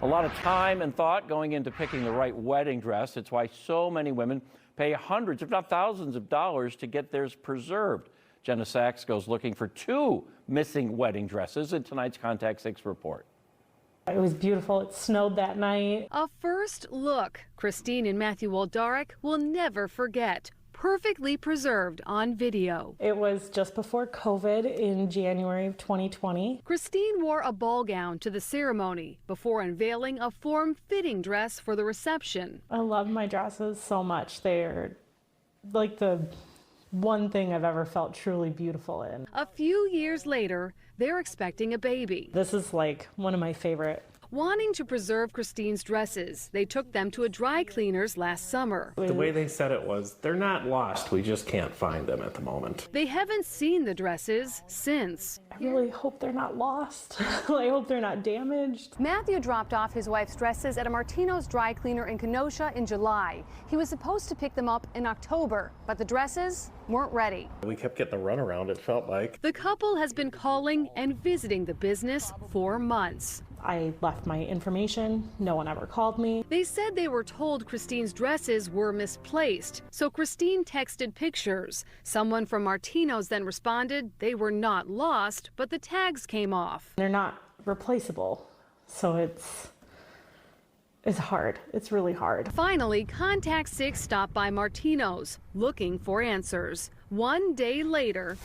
A lot of time and thought going into picking the right wedding dress. It's why so many women pay hundreds, if not thousands of dollars to get theirs preserved. Jenna Sachs goes looking for 2 missing wedding dresses in tonight's Contact 6 report. It was beautiful. It snowed that night. A first look Christine and Matthew Waldaric will never forget. Perfectly preserved on video. It was just before COVID in January of 2020. Christine wore a ball gown to the ceremony before unveiling a form-fitting dress for the reception. I love my dresses so much. They're like the one thing I've ever felt truly beautiful in. A few years later, they're expecting a baby. This is like one of my favorite. Wanting to preserve Christine's dresses, they took them to a dry cleaner's last summer. The way they said it was, they're not lost, we just can't find them at the moment. They haven't seen the dresses since. I really hope they're not lost. I hope they're not damaged. Matthew dropped off his wife's dresses at a Martino's dry cleaner in Kenosha in July. He was supposed to pick them up in October, but the dresses weren't ready. We kept getting the runaround, it felt like. The couple has been calling and visiting the business for months. I left my information. No one ever called me. They said they were told Christine's dresses were misplaced, so Christine texted pictures. Someone from Martino's then responded they were not lost, but the tags came off. They're not replaceable, so it's hard. It's really hard. Finally, Contact 6 stopped by Martino's, looking for answers. One day later,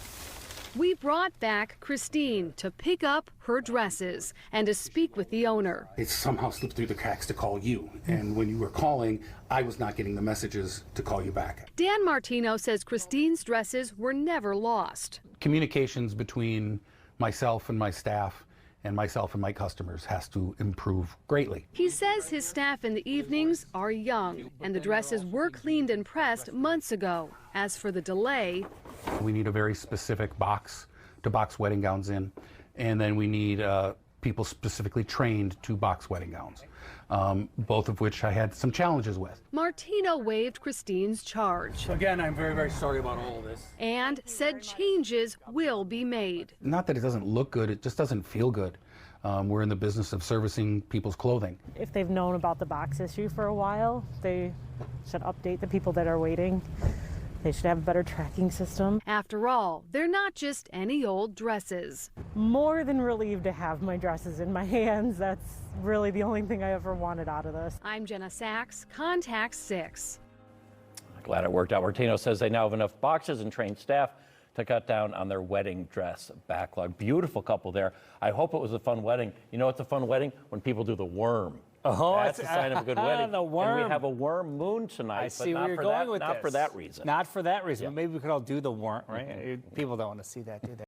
we brought back Christine to pick up her dresses and to speak with the owner. It somehow slipped through the cracks to call you, and when you were calling, I was not getting the messages to call you back. Dan Martino says Christine's dresses were never lost. Communications between myself and my staff and myself and my customers has to improve greatly. He says his staff in the evenings are young, and the dresses were cleaned and pressed months ago. As for the delay, we need a very specific box to box wedding gowns in, and then we need people specifically trained to box wedding gowns, both of which I had some challenges with. Martino waived Christine's charge. Again, I'm very, very sorry about all of this. And said changes will be made. Not that it doesn't look good, it just doesn't feel good. We're in the business of servicing people's clothing. If they've known about the box issue for a while, they should update the people that are waiting. They should have a better tracking system. After all, they're not just any old dresses. More than relieved to have my dresses in my hands. That's really the only thing I ever wanted out of this. I'm Jenna Sachs, Contact 6. Glad it worked out. Martino says they now have enough boxes and trained staff to cut down on their wedding dress backlog. Beautiful couple there. I hope it was a fun wedding. You know what's a fun wedding? When people do the worm. Oh, that's a sign of a good wedding. The worm. And we have a worm moon tonight. I see but where you're going with this. Not for that reason. Not for that reason. Maybe we could all do the worm, right? People don't want to see that, do they?